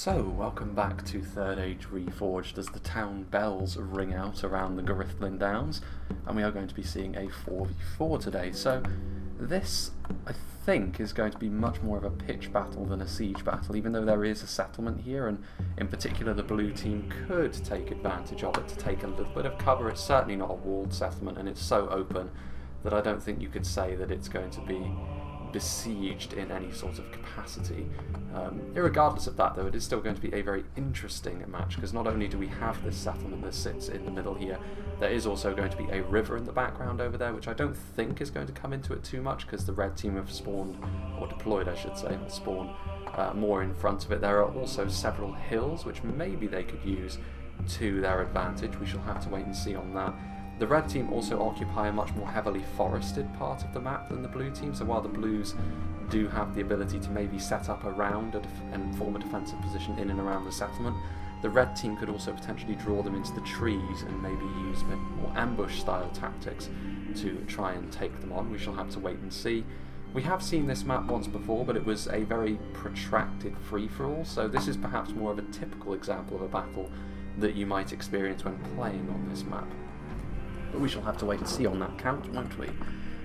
So, welcome back to Third Age Reforged as the town bells ring out around the GIRITHLIN Downs, and we are going to be seeing a 4v4 today. So, this, I think, is going to be much more of a pitch battle than a siege battle, even though there is a settlement here, and in particular the blue team could take advantage of it to take a little bit of cover. It's certainly not a walled settlement, and it's so open that I don't think you could say that it's going to be besieged in any sort of capacity. Irregardless of that, though, it is still going to be a very interesting match, because not only do we have this settlement that sits in the middle here, there is also going to be a river in the background over there, which I don't think is going to come into it too much, because the red team have spawned, or deployed I should say, not spawned, more in front of it. There are also several hills, which maybe they could use to their advantage. We shall have to wait and see on that. The red team also occupy a much more heavily forested part of the map than the blue team, so while the blues do have the ability to maybe set up around and form a defensive position in and around the settlement, the red team could also potentially draw them into the trees and maybe use more ambush style tactics to try and take them on. We shall have to wait and see. We have seen this map once before, but it was a very protracted free-for-all, so this is perhaps more of a typical example of a battle that you might experience when playing on this map. But we shall have to wait and see on that count, won't we?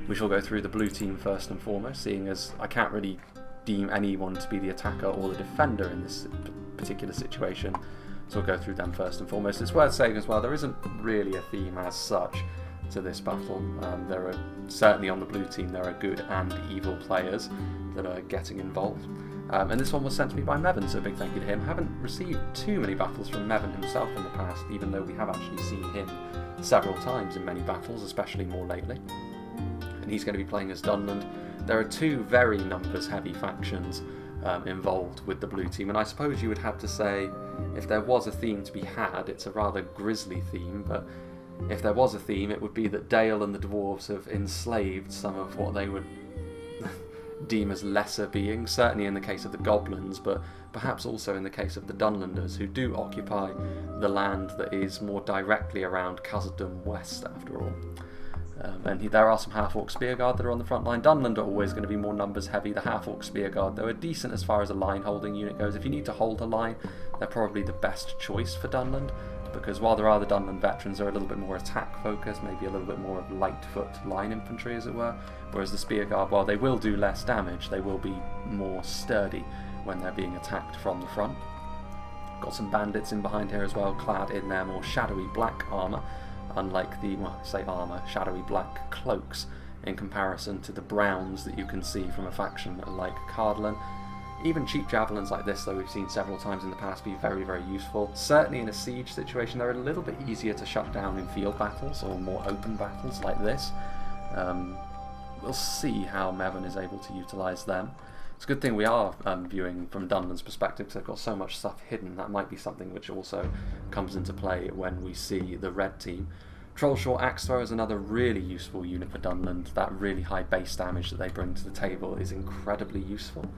We shall go through the blue team first and foremost, seeing as I can't really deem anyone to be the attacker or the defender in this particular situation, so we'll go through them first and foremost. It's worth saying as well, there isn't really a theme as such to this battle. There are, certainly on the blue team, there are good and evil players that are getting involved. And this one was sent to me by Mevin, so a big thank you to him. I haven't received too many battles from Mevin himself in the past, even though we have actually seen him several times in many battles, especially more lately. And he's going to be playing as Dunland. There are two very numbers-heavy factions involved with the blue team, and I suppose you would have to say, if there was a theme to be had, it's a rather grisly theme, but if there was a theme, it would be that Dale and the Dwarves have enslaved some of what they would deem as lesser beings, certainly in the case of the goblins, but perhaps also in the case of the Dunlanders, who do occupy the land that is more directly around Kazadum West, after all. And there are some half-orc spearguard that are on the front line. Dunland are always going to be more numbers heavy. The half-orc spearguard, though, are decent as far as a line-holding unit goes. If you need to hold a line, they're probably the best choice for Dunland, because while there are the Dunland veterans, they're a little bit more attack-focused, maybe a little bit more of light-foot line infantry, as it were, whereas the spearguard, while they will do less damage, they will be more sturdy when they're being attacked from the front. Got some bandits in behind here as well, clad in their more shadowy black armour, unlike the, well, I say armour, shadowy black cloaks, in comparison to the browns that you can see from a faction like Cardlin. Even cheap javelins like this, though we've seen several times in the past, be very, very useful. Certainly in a siege situation, they're a little bit easier to shut down in field battles, or more open battles like this. We'll see how Mevin is able to utilise them. It's a good thing we are viewing from Dunland's perspective, because they've got so much stuff hidden. That might be something which also comes into play when we see the red team. Trollshort Axe Thrower is another really useful unit for Dunland. That really high base damage that they bring to the table is incredibly useful,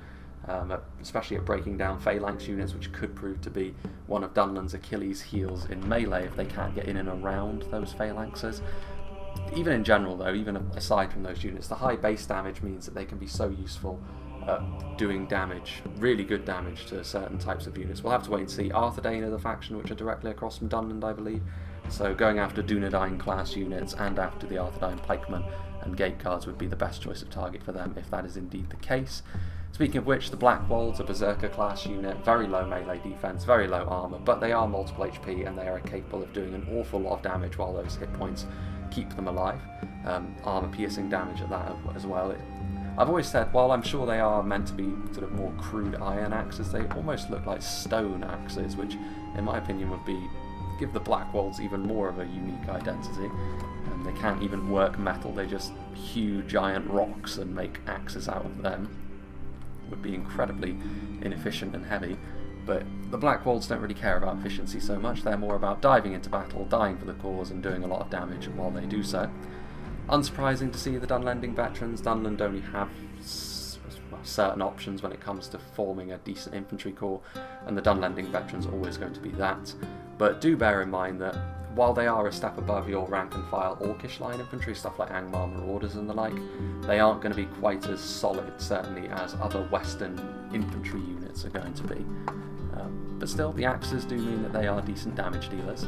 especially at breaking down phalanx units, which could prove to be one of Dunland's Achilles' heels in melee if they can't get in and around those phalanxes. Even in general, though, even aside from those units, the high base damage means that they can be so useful doing damage, really good damage to certain types of units. We'll have to wait and see. Arthedain are the faction which are directly across from Dunland, I believe. So going after Dunedain class units and after the Arthedain pikemen and gate guards would be the best choice of target for them, if that is indeed the case. Speaking of which, the Black Wolds, a Berserker class unit, very low melee defense, very low armor, but they are multiple HP and they are capable of doing an awful lot of damage while those hit points keep them alive. Armor piercing damage at that as well. I've always said, while I'm sure they are meant to be sort of more crude iron axes, they almost look like stone axes, which in my opinion would give the Black Wolds even more of a unique identity. They can't even work metal, they just hew giant rocks and make axes out of them. Would be incredibly inefficient and heavy, but the Black Wolds don't really care about efficiency so much. They're more about diving into battle, dying for the cause, and doing a lot of damage while they do so. Unsurprising to see the Dunlanding veterans. Dunland only have certain options when it comes to forming a decent infantry corps, and the Dunlanding veterans are always going to be that. But do bear in mind that while they are a step above your rank and file Orcish line infantry, stuff like Angmar Marauders and the like, they aren't going to be quite as solid, certainly, as other Western infantry units are going to be. But still, the axes do mean that they are decent damage dealers.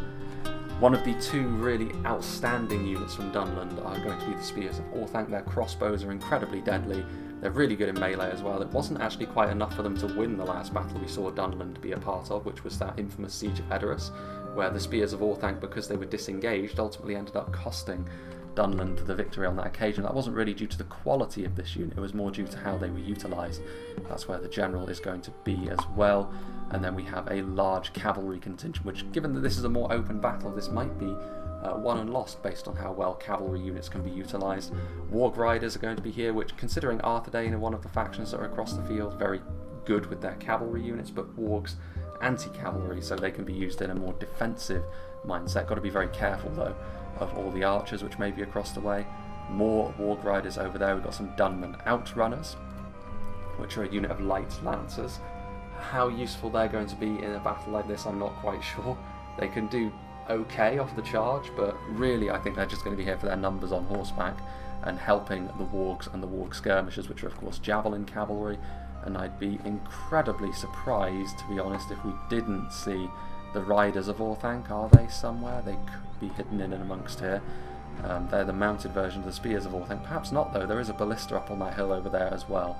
One of the two really outstanding units from Dunland are going to be the Spears of Orthanc. Their crossbows are incredibly deadly. They're really good in melee as well. It wasn't actually quite enough for them to win the last battle we saw Dunland be a part of, which was that infamous Siege of Erebor, where the Spears of Orthanc, because they were disengaged, ultimately ended up costing Dunland the victory on that occasion. That wasn't really due to the quality of this unit, it was more due to how they were utilised. That's where the general is going to be as well. And then we have a large cavalry contingent, which, given that this is a more open battle, this might be won and lost based on how well cavalry units can be utilised. Warg Riders are going to be here, which, considering Arthedain are one of the factions that are across the field, very good with their cavalry units, but Wargs anti-cavalry, so they can be used in a more defensive mindset. Got to be very careful though of all the archers which may be across the way. More Warg Riders over there. We've got some Dunland Outrunners, which are a unit of light lancers. How useful they're going to be in a battle like this, I'm not quite sure. They can do okay off the charge, but really I think they're just going to be here for their numbers on horseback and helping the Wargs and the Warg skirmishers, which are of course javelin cavalry. And I'd be incredibly surprised, to be honest, if we didn't see the Riders of Orthanc. Are they somewhere? They could be hidden in and amongst here. They're the mounted version of the Spears of Orthanc. Perhaps not though, there is a ballista up on that hill over there as well.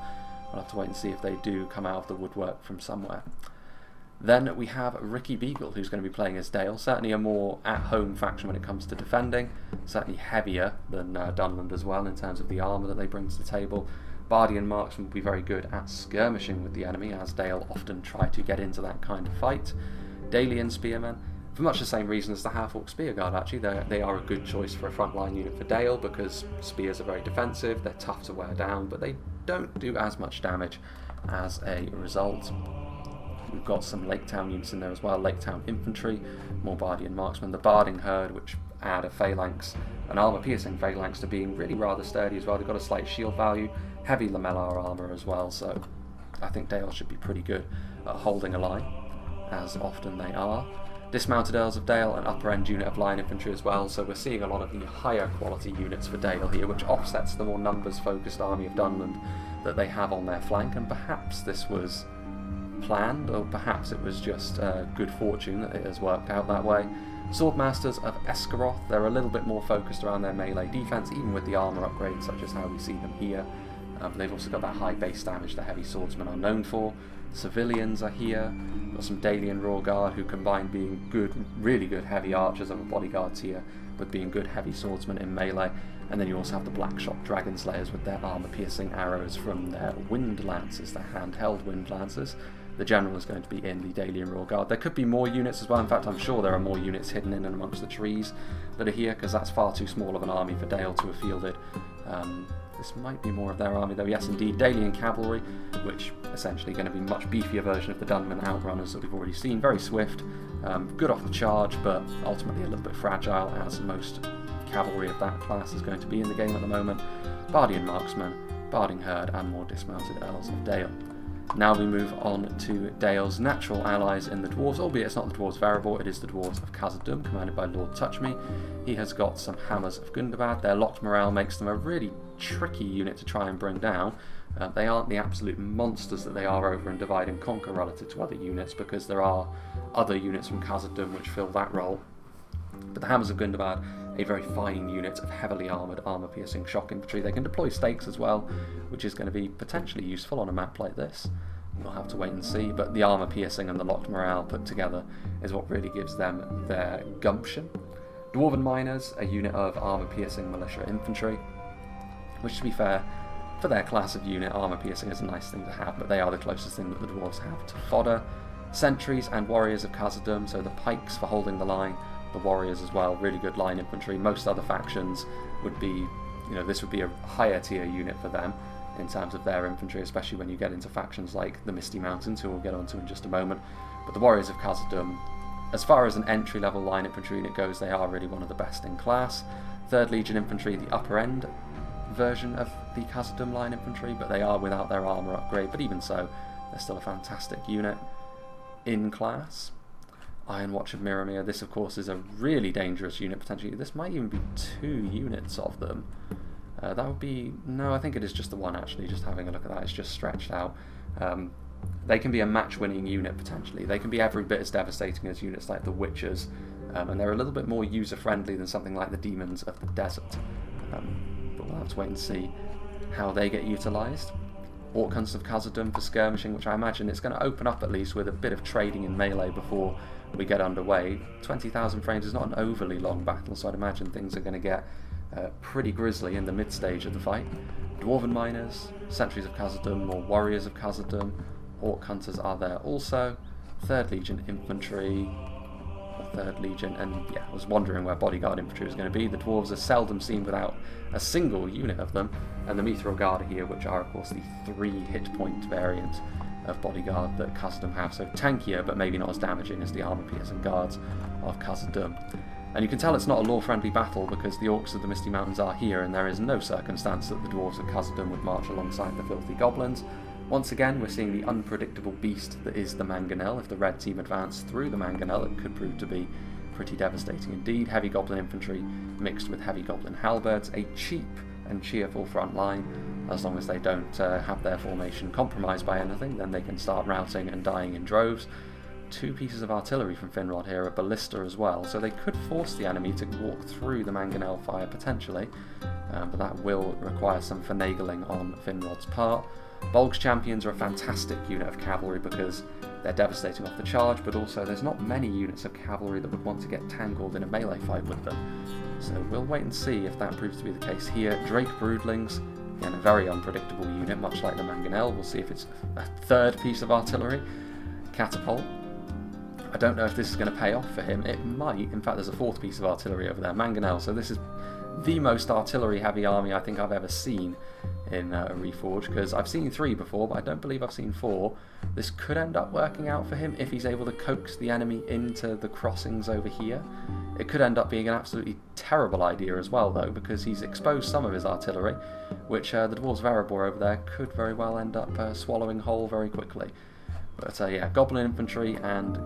I'll have to wait and see if they do come out of the woodwork from somewhere. Then we have Ricky Beagle, who's going to be playing as Dale. Certainly a more at-home faction when it comes to defending. Certainly heavier than Dunland as well in terms of the armour that they bring to the table. Bardian Marksmen will be very good at skirmishing with the enemy, as Dale often try to get into that kind of fight. Dalian Spearmen, for much the same reason as the Half-Orc Spear Guard actually, they are a good choice for a frontline unit for Dale, because spears are very defensive, they're tough to wear down, but they don't do as much damage as a result. We've got some Lake Town units in there as well, Lake Town Infantry, more Bardian Marksmen, the Barding Herd, which add a phalanx, an armour-piercing phalanx, to being really rather sturdy as well. They've got a slight shield value, heavy lamellar armour as well, so I think Dale should be pretty good at holding a line, as often they are. Dismounted Earls of Dale, an upper end unit of line infantry as well, so we're seeing a lot of the higher quality units for Dale here, which offsets the more numbers focused army of Dunland that they have on their flank, and perhaps this was planned, or perhaps it was just good fortune that it has worked out that way. Swordmasters of Esgaroth, they're a little bit more focused around their melee defense, even with the armor upgrades such as how we see them here. They've also got that high base damage the heavy swordsmen are known for. Civilians are here. We've got some Dalian Raw Guard who combine being good, really good heavy archers and bodyguards here with being good heavy swordsmen in melee. And then you also have the Blackshot Dragon Slayers with their armor-piercing arrows from their wind lances, their handheld wind lances. The general is going to be in the Dalian Raw Guard. There could be more units as well. In fact, I'm sure there are more units hidden in and amongst the trees that are here, because that's far too small of an army for Dale to have fielded. This might be more of their army though. Yes, indeed, Dalian Cavalry, which essentially going to be a much beefier version of the Dunland Outrunners that we've already seen. Very swift, good off the charge, but ultimately a little bit fragile, as most cavalry of that class is going to be in the game at the moment. Bardian Marksmen, Barding Herd, and more dismounted Earls of Dale. Now we move on to Dale's natural allies in the Dwarves, albeit it's not the Dwarves of Erebor, it is the Dwarves of Kazadum, commanded by Lord Touchme. He has got some Hammers of Gundabad. Their locked morale makes them a really tricky unit to try and bring down. They aren't the absolute monsters that they are over in Divide and Conquer relative to other units, because there are other units from Khazad which fill that role. But the Hammers of Gundabad, a very fine unit of heavily armoured, armour-piercing shock infantry. They can deploy stakes as well, which is going to be potentially useful on a map like this. We'll have to wait and see, but the armour-piercing and the locked morale put together is what really gives them their gumption. Dwarven Miners, a unit of armour-piercing militia infantry, which, to be fair, for their class of unit, armour-piercing is a nice thing to have, but they are the closest thing that the Dwarves have to fodder. Sentries and Warriors of Kazadum, so the Pikes for holding the line, the Warriors as well, really good line infantry. Most other factions would be, this would be a higher tier unit for them in terms of their infantry, especially when you get into factions like the Misty Mountains, who we'll get onto in just a moment. But the Warriors of Kazadum, as far as an entry-level line infantry unit goes, they are really one of the best in class. 3rd Legion Infantry, the upper end version of the Khazad line infantry, but they are without their armour upgrade, but even so, they're still a fantastic unit in class. Iron Watch of Miramir, this of course is a really dangerous unit potentially. This might even be 2 units of them. That would be, no, I think it is just the one actually, just having a look at that, it's just stretched out. they can be a match-winning unit potentially. They can be every bit as devastating as units like the Witchers, and they're a little bit more user-friendly than something like the Demons of the Desert. But we'll have to wait and see how they get utilised. Orc Hunters of Kazadum for skirmishing, which I imagine it's going to open up at least with a bit of trading in melee before we get underway. 20,000 frames is not an overly long battle, so I'd imagine things are going to get pretty grisly in the mid-stage of the fight. Dwarven Miners, Sentries of Kazadum or Warriors of Kazadum, Orc Hunters are there also, 3rd Legion Infantry, or 3rd Legion, and yeah, I was wondering where Bodyguard Infantry was going to be. The Dwarves are seldom seen without a single unit of them, and the Mithril Guard are here, which are of course the 3 hit point variant of Bodyguard that Kazadum have, so tankier but maybe not as damaging as the armor-piercing guards of Kazadum. And you can tell it's not a lore-friendly battle because the Orcs of the Misty Mountains are here, and there is no circumstance that the Dwarves of Kazadum would march alongside the filthy goblins. Once again, we're seeing the unpredictable beast that is the Mangonel. If the red team advance through the Mangonel, it could prove to be pretty devastating indeed. Heavy Goblin Infantry mixed with Heavy Goblin Halberds, a cheap and cheerful front line. As long as they don't have their formation compromised by anything, then they can start routing and dying in droves. 2 pieces of artillery from Finrod here, a ballista as well, so they could force the enemy to walk through the Mangonel fire potentially, but that will require some finagling on Finrod's part. Bolg's Champions are a fantastic unit of cavalry because they're devastating off the charge, but also there's not many units of cavalry that would want to get tangled in a melee fight with them. So we'll wait and see if that proves to be the case here. Drake Broodlings, again a very unpredictable unit, much like the Mangonel. We'll see if it's a 3rd piece of artillery. Catapult. I don't know if this is going to pay off for him. It might. In fact, there's a 4th piece of artillery over there. Mangonel. So this is the most artillery-heavy army I think I've ever seen in Reforged, because I've seen 3 before, but I don't believe I've seen 4. This could end up working out for him if he's able to coax the enemy into the crossings over here. It could end up being an absolutely terrible idea as well, though, because he's exposed some of his artillery, which the Dwarves of Erebor over there could very well end up swallowing whole very quickly. But yeah, Goblin Infantry and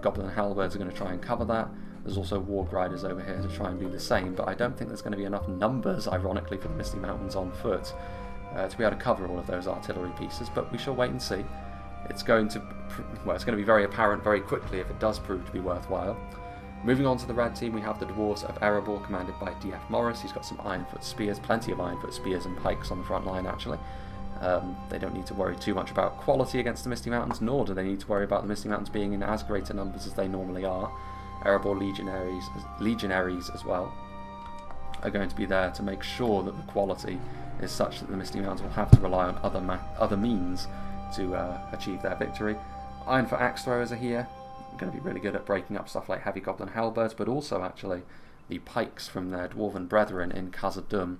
Goblin Halberds are going to try and cover that. There's also Warg Riders over here to try and do the same, but I don't think there's going to be enough numbers, ironically, for the Misty Mountains on foot to be able to cover all of those artillery pieces, but we shall wait and see. It's going to be very apparent very quickly if it does prove to be worthwhile. Moving on to the red team, we have the Dwarves of Erebor, commanded by D.F. Morris. He's got some Ironfoot Spears, plenty of Ironfoot Spears and Pikes on the front line, actually. They don't need to worry too much about quality against the Misty Mountains, nor do they need to worry about the Misty Mountains being in as greater numbers as they normally are. Erebor Legionaries as well are going to be there to make sure that the quality is such that the Misty Mountains will have to rely on other means to achieve their victory. Ironfoot Axe Throwers are here, going to be really good at breaking up stuff like Heavy Goblin Halberds, but also actually the Pikes from their Dwarven brethren in Khazadum.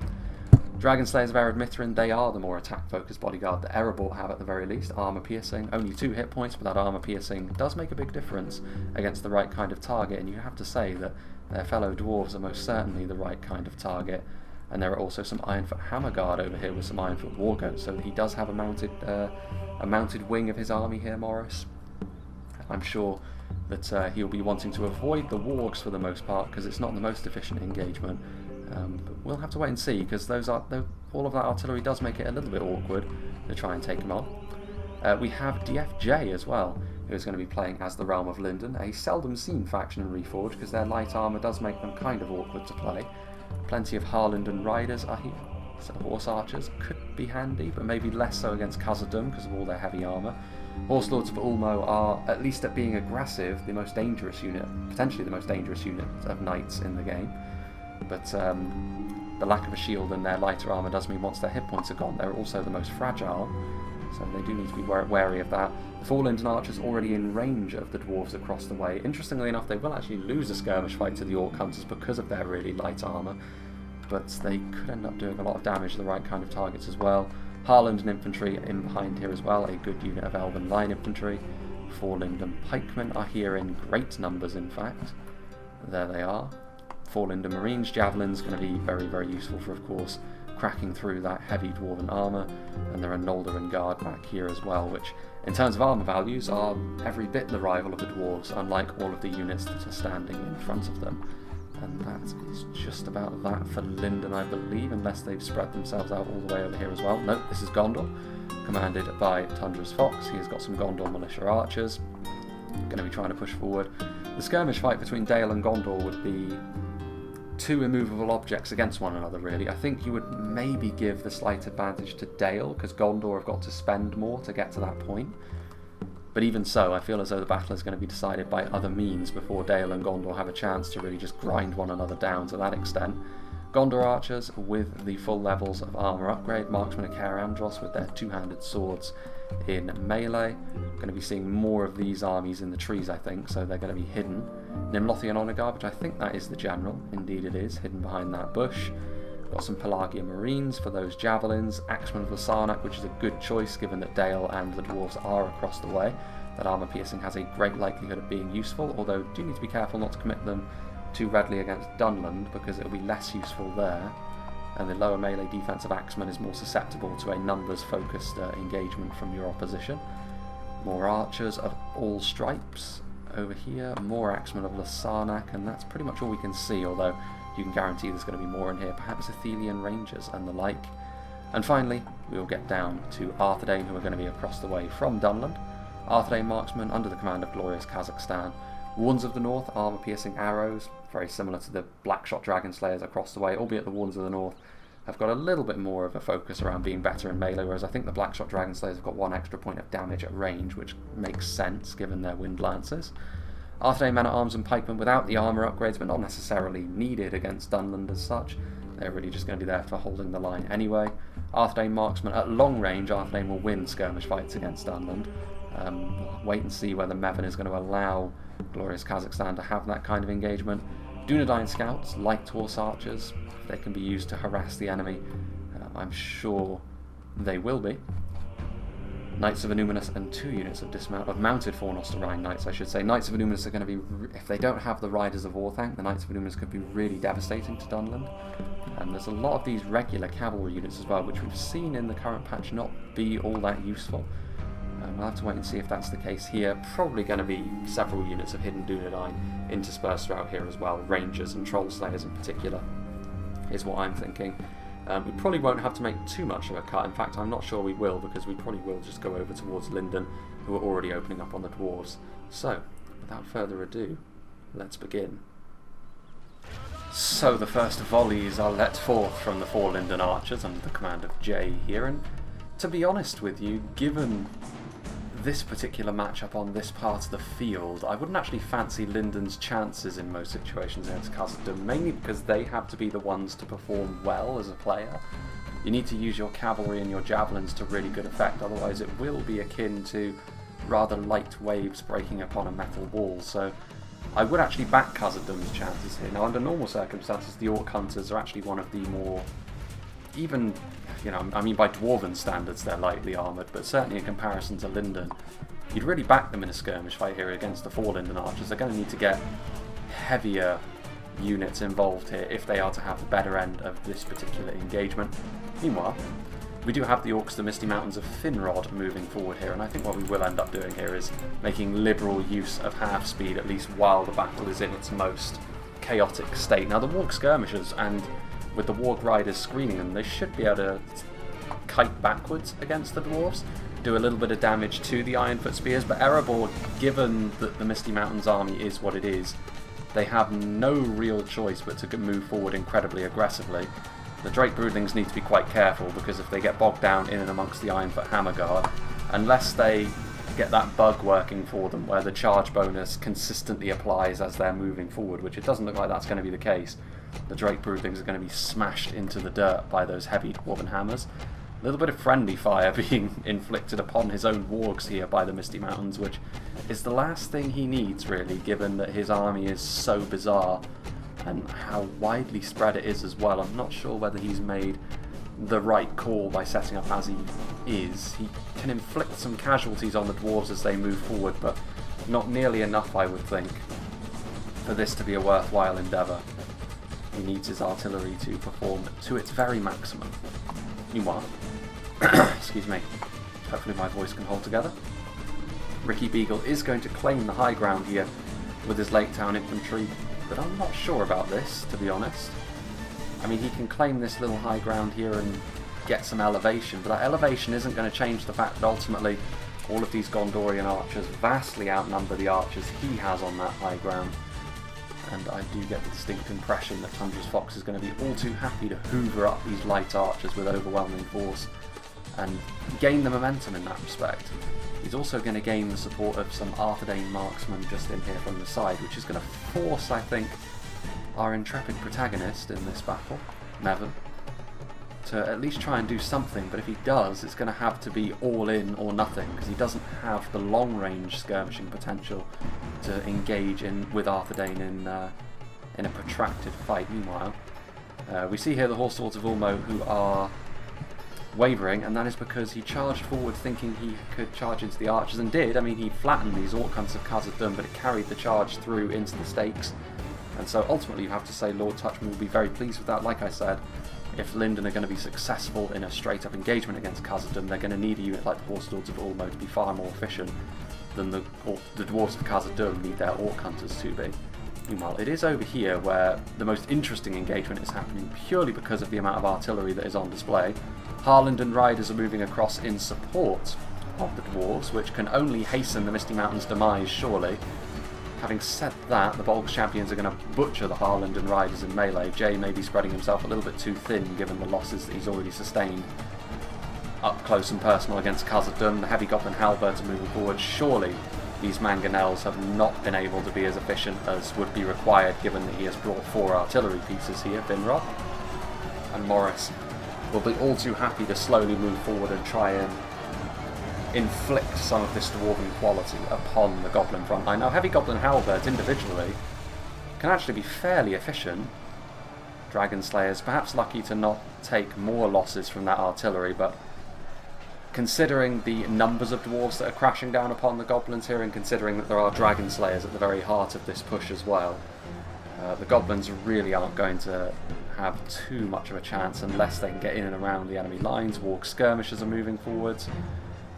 Dragon Slayers of Ered Mithrin, they are the more attack-focused bodyguard that Erebor have at the very least. Armor piercing, only 2 hit points, but that armor piercing does make a big difference against the right kind of target, and you have to say that their fellow dwarves are most certainly the right kind of target. And there are also some Ironfoot Hammer Guard over here with some Ironfoot Wargoats, so he does have a mounted wing of his army here, Morris. I'm sure that he'll be wanting to avoid the wargs for the most part because it's not the most efficient engagement. But we'll have to wait and see, because all of that artillery does make it a little bit awkward to try and take him on. We have DFJ as well, who is going to be playing as the Realm of Lindon, a seldom seen faction in Reforged because their light armour does make them kind of awkward to play. Plenty of Harlindon Riders are here, so Horse Archers could be handy, but maybe less so against Khazadum because of all their heavy armour. Horse Lords of Ulmo are, at least at being aggressive, the most dangerous unit, potentially the most dangerous unit of knights in the game. But the lack of a shield and their lighter armour does mean once their hit points are gone, they're also the most fragile, so they do need to be wary of that. The 4 Lindon Archers already in range of the Dwarves across the way. Interestingly enough, they will actually lose a skirmish fight to the Orc Hunters because of their really light armour, but they could end up doing a lot of damage to the right kind of targets as well. Harlindon Infantry in behind here as well, a good unit of Elven Line Infantry. 4 Lindon Pikemen are here in great numbers, in fact. There they are. 4 Lindon Marines. Javelins going to be very, very useful for, of course, cracking through that heavy dwarven armour. And there are Noldoran Guard back here as well, which, in terms of armour values, are every bit the rival of the Dwarves, unlike all of the units that are standing in front of them. And that is just about that for Lindon, I believe, unless they've spread themselves out all the way over here as well. Nope, this is Gondor. commanded by Tundra's Fox. He has got some Gondor militia archers, going to be trying to push forward. The skirmish fight between Dale and Gondor would be two immovable objects against one another, really. I think you would maybe give the slight advantage to Dale, because Gondor have got to spend more to get to that point. But even so, I feel as though the battle is going to be decided by other means before Dale and Gondor have a chance to really just grind one another down to that extent. Gondor archers with the full levels of armour upgrade, marksmen and Carandros with their two-handed swords in melee. Going to be seeing more of these armies in the trees, I think, so they're going to be hidden. Nimlothian Onagar, which I think that is the general, indeed it is, hidden behind that bush. Got some Pelagian Marines for those javelins, Axemen of Lasarnak, which is a good choice given that Dale and the dwarves are across the way. That armour piercing has a great likelihood of being useful, although do need to be careful not to commit them too readily against Dunland, because it'll be less useful there. And the lower melee defensive Axeman is more susceptible to a numbers-focused engagement from your opposition. More archers of all stripes over here, more Axemen of Lasarnak, and that's pretty much all we can see, although you can guarantee there's going to be more in here, perhaps Athelian Rangers and the like. And finally, we will get down to Arthedain, who are going to be across the way from Dunland. Arthedain marksmen under the command of glorious Kazakhstan. Wardens of the North, armour-piercing arrows, very similar to the Blackshot Dragon Slayers across the way, albeit the Wardens of the North have got a little bit more of a focus around being better in melee, whereas I think the Blackshot Dragon Slayers have got one extra point of damage at range, which makes sense given their wind lances. Arthedain men-at-arms and pikemen without the armour upgrades, but not necessarily needed against Dunland as such. They're really just going to be there for holding the line anyway. Arthedain marksmen at long range, Arthedain will win skirmish fights against Dunland. We'll wait and see whether Mevin is going to allow glorious Kazakhstan to have that kind of engagement. Dunedain scouts, light horse archers, they can be used to harass the enemy. I'm sure they will be. Knights of Anuminus and 2 units of mounted Fornosterine Knights, I should say. Knights of Anuminus are going to be, if they don't have the Riders of Orthanc, the Knights of Anuminus could be really devastating to Dunland. And there's a lot of these regular cavalry units as well, which we've seen in the current patch not be all that useful. We'll have to wait and see if that's the case here. Probably going to be several units of hidden Dunedain interspersed throughout here as well. Rangers and Troll Slayers in particular is what I'm thinking. We probably won't have to make too much of a cut. In fact, I'm not sure we will, because we probably will just go over towards Lindon, who are already opening up on the dwarves. So, without further ado, let's begin. So the first volleys are let forth from the 4 Lindon archers under the command of Jay here, and to be honest with you, given this particular matchup on this part of the field, I wouldn't actually fancy Lindon's chances in most situations against Khazad, mainly because they have to be the ones to perform well as a player. You need to use your cavalry and your javelins to really good effect, otherwise it will be akin to rather light waves breaking upon a metal wall. So I would actually back Khazadum's chances here. Now, under normal circumstances, the Orc Hunters are actually one of the more, even, you know, I mean by Dwarven standards they're lightly armoured, but certainly in comparison to Lindon, you'd really back them in a skirmish fight here against the 4 Lindon archers. They're going to need to get heavier units involved here if they are to have the better end of this particular engagement. Meanwhile, we do have the Orcs, the Misty Mountains of Finrod, moving forward here, and I think what we will end up doing here is making liberal use of half speed, at least while the battle is in its most chaotic state. Now, the Warg skirmishers, and with the Warg riders screening them, they should be able to kite backwards against the dwarves, do a little bit of damage to the Ironfoot spears, but Erebor, given that the Misty Mountains army is what it is, they have no real choice but to move forward incredibly aggressively. The Drake Broodlings need to be quite careful, because if they get bogged down in and amongst the Ironfoot Hammer Guard, unless they get that bug working for them where the charge bonus consistently applies as they're moving forward, which it doesn't look like that's going to be the case, the Drake Broodlings are going to be smashed into the dirt by those heavy Dwarven hammers. A little bit of friendly fire being inflicted upon his own wargs here by the Misty Mountains, which is the last thing he needs, really, given that his army is so bizarre and how widely spread it is as well. I'm not sure whether he's made the right call by setting up as he is. He can inflict some casualties on the dwarves as they move forward, but not nearly enough, I would think, for this to be a worthwhile endeavour. He needs his artillery to perform to its very maximum. Meanwhile, excuse me, hopefully my voice can hold together, Ricky Beagle is going to claim the high ground here with his Lake Town infantry, but I'm not sure about this, to be honest. I mean, he can claim this little high ground here and get some elevation, but that elevation isn't going to change the fact that ultimately all of these Gondorian archers vastly outnumber the archers he has on that high ground. And I do get the distinct impression that Tundra's Fox is going to be all too happy to hoover up these light archers with overwhelming force and gain the momentum in that respect. He's also going to gain the support of some Arthedain marksmen just in here from the side, which is going to force, I think, our intrepid protagonist in this battle, Mevin, to at least try and do something, but if he does, it's going to have to be all in or nothing, because he doesn't have the long-range skirmishing potential to engage with Arthedain in a protracted fight. Meanwhile, we see here the Horse Lords of Ulmo who are wavering, and that is because he charged forward thinking he could charge into the archers, and did. I mean, he flattened these Orc Hunters of Kazadum, but it carried the charge through into the stakes, and so ultimately you have to say Lord Touchman will be very pleased with that. Like I said, if Lindon are going to be successful in a straight-up engagement against Khazadum, they're going to need a unit like the Horse Lords of Ulmo to be far more efficient than the Dwarves of Kazadum need their Orc Hunters to be. Meanwhile, it is over here where the most interesting engagement is happening, purely because of the amount of artillery that is on display. Harland Riders are moving across in support of the Dwarves, which can only hasten the Misty Mountains' demise, surely. Having said that, the Bolgs champions are going to butcher the Harland Riders in melee. Jay may be spreading himself a little bit too thin given the losses that he's already sustained up close and personal against Khazadum. The Heavy Goblin Halberds are moving forward. Surely these mangonels have not been able to be as efficient as would be required given that he has brought 4 artillery pieces here, Finrod. And Morris will be all too happy to slowly move forward and try and inflict some of this dwarven quality upon the Goblin front line. Now, Heavy Goblin Halberds individually can actually be fairly efficient. Dragon Slayers perhaps lucky to not take more losses from that artillery, but considering the numbers of dwarves that are crashing down upon the goblins here, and considering that there are Dragon Slayers at the very heart of this push as well, the goblins really aren't going to have too much of a chance unless they can get in and around the enemy lines. Warg skirmishers are moving forwards.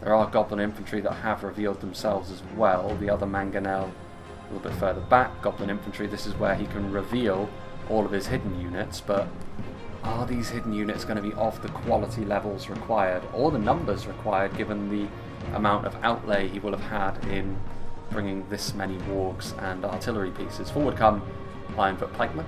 There are goblin infantry that have revealed themselves as well. The other mangonel a little bit further back. Goblin infantry, this is where he can reveal all of his hidden units, but are these hidden units going to be of the quality levels required, or the numbers required, given the amount of outlay he will have had in bringing this many wargs and artillery pieces? Forward come Ironfoot Pikemen,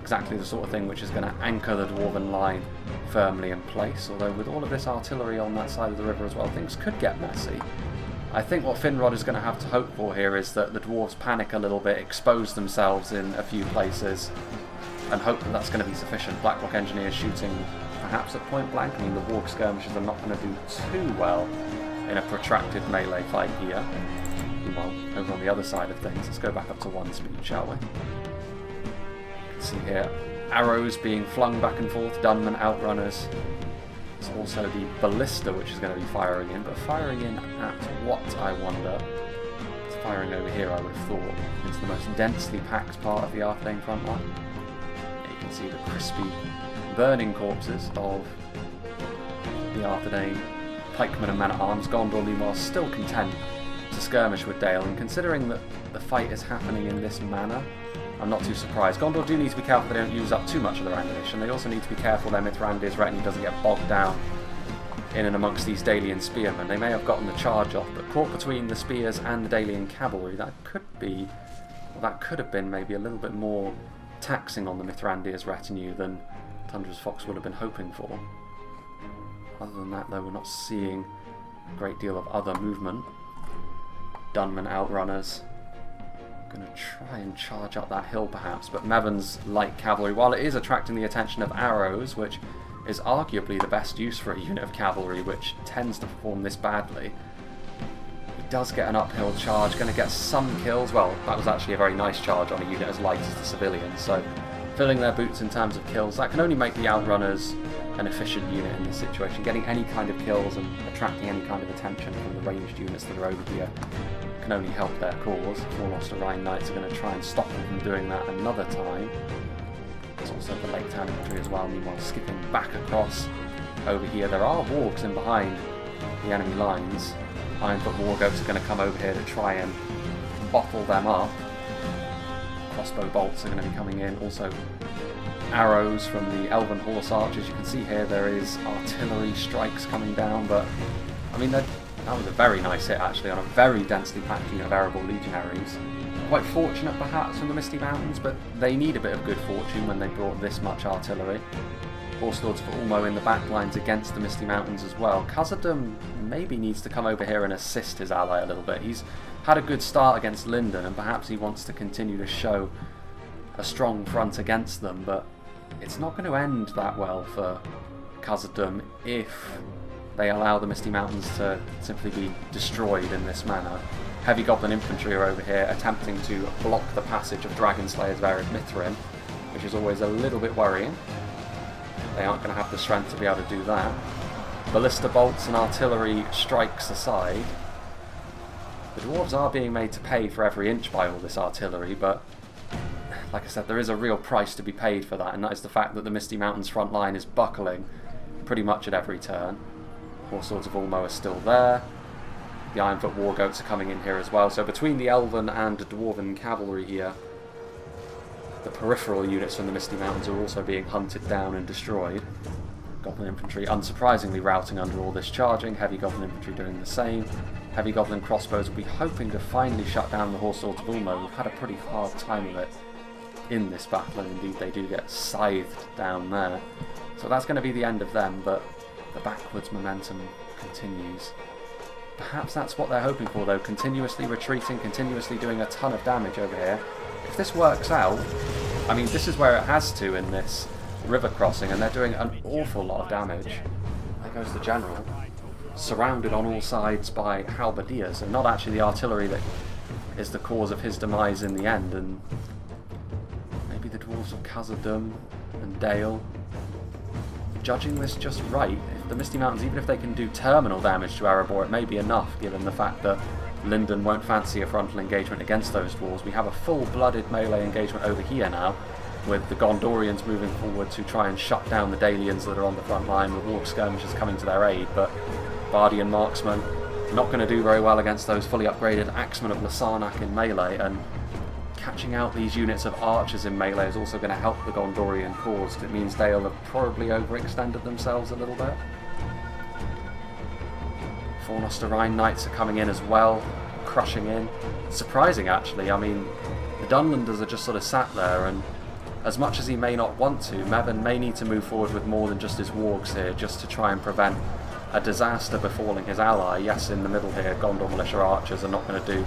exactly the sort of thing which is going to anchor the dwarven line firmly in place, although with all of this artillery on that side of the river as well, things could get messy. I think what Finrod is going to have to hope for here is that the dwarves panic a little bit, expose themselves in a few places, and hope that that's going to be sufficient. Blackrock Engineers shooting perhaps at point blank. I mean, the Warg skirmishers are not going to do too well in a protracted melee fight here. Meanwhile, over on the other side of things, let's go back up to 1 speed, shall we? You can see here arrows being flung back and forth, Dunman outrunners. There's also the ballista which is going to be firing in, but firing in at what, I wonder? It's firing over here, I would have thought, into the most densely packed part of the Arthedain front line. You can see the crispy, burning corpses of the Arthedain pikemen and men-at-arms. Gondor, meanwhile, still content to skirmish with Dale, and considering that the fight is happening in this manner, I'm not too surprised. Gondor do need to be careful they don't use up too much of their ammunition. They also need to be careful their Mithrandir's retinue doesn't get bogged down in and amongst these Dalian Spearmen. They may have gotten the charge off, but caught between the spears and the Dalian cavalry, that could have been maybe a little bit more taxing on the Mithrandir's retinue than Tundra's Fox would have been hoping for. Other than that, though, we're not seeing a great deal of other movement. Dunman outrunners going to try and charge up that hill perhaps, but Mevin's light cavalry, while it is attracting the attention of arrows, which is arguably the best use for a unit of cavalry which tends to perform this badly, he does get an uphill charge, going to get some kills. Well, that was actually a very nice charge on a unit as light as the civilians, so filling their boots in terms of kills. That can only make the outrunners an efficient unit in this situation. Getting any kind of kills and attracting any kind of attention from the ranged units that are over here can only help their cause. Forlost Rhine Knights are going to try and stop them from doing that another time. There's also the Lake Town infantry as well. Meanwhile, skipping back across over here, there are wargs in behind the enemy lines. Ironfoot Wargoats are going to come over here to try and bottle them up. Crossbow bolts are going to be coming in. Also, arrows from the Elven Horse Archers. You can see here there is artillery strikes coming down, but I mean that was a very nice hit actually on a very densely packed unit of Erebor legionaries. Quite fortunate perhaps from the Misty Mountains, but they need a bit of good fortune when they brought this much artillery. Horse Lords of Ulmo in the back lines against the Misty Mountains as well. Khazadum maybe needs to come over here and assist his ally a little bit. He's had a good start against Lindon, and perhaps he wants to continue to show a strong front against them, but it's not going to end that well for Khazadum if they allow the Misty Mountains to simply be destroyed in this manner. Heavy Goblin Infantry are over here attempting to block the passage of Dragon Slayers Varys Mithrin, which is always a little bit worrying. They aren't going to have the strength to be able to do that. Ballista bolts and artillery strikes aside, the Dwarves are being made to pay for every inch by all this artillery, but like I said, there is a real price to be paid for that, and that is the fact that the Misty Mountains front line is buckling pretty much at every turn. Horse Lords of Ulmo are still there. The Ironfoot Wargoats are coming in here as well, so between the Elven and Dwarven cavalry here, the peripheral units from the Misty Mountains are also being hunted down and destroyed. Goblin Infantry unsurprisingly routing under all this charging, Heavy Goblin Infantry doing the same. Heavy Goblin Crossbows will be hoping to finally shut down the Horse Lords of Ulmo. We've had a pretty hard time of it in this battle, and indeed they do get scythed down there. So that's going to be the end of them, but the backwards momentum continues. Perhaps that's what they're hoping for though, continuously retreating, continuously doing a ton of damage over here. If this works out, I mean this is where it has to in this river crossing, and they're doing an awful lot of damage. There goes the general, surrounded on all sides by halberdiers, and not actually the artillery that is the cause of his demise in the end, and maybe the Dwarves of Kazadum and Dale judging this just right. If the Misty Mountains, even if they can do terminal damage to Erebor, it may be enough given the fact that Lindon won't fancy a frontal engagement against those dwarves. We have a full-blooded melee engagement over here now, with the Gondorians moving forward to try and shut down the Dalians that are on the front line, with Orc skirmishers coming to their aid, but Bardian Marksmen not going to do very well against those fully upgraded Axemen of Lasarnak in melee, and catching out these units of archers in melee is also going to help the Gondorian cause, because it means they'll have probably overextended themselves a little bit. Four Nostali Knights are coming in as well, crushing in. Surprising actually, I mean, the Dunlanders are just sort of sat there, and as much as he may not want to, Mevin may need to move forward with more than just his wargs here, just to try and prevent a disaster befalling his ally. Yes, in the middle here, Gondor Militia Archers are not going to do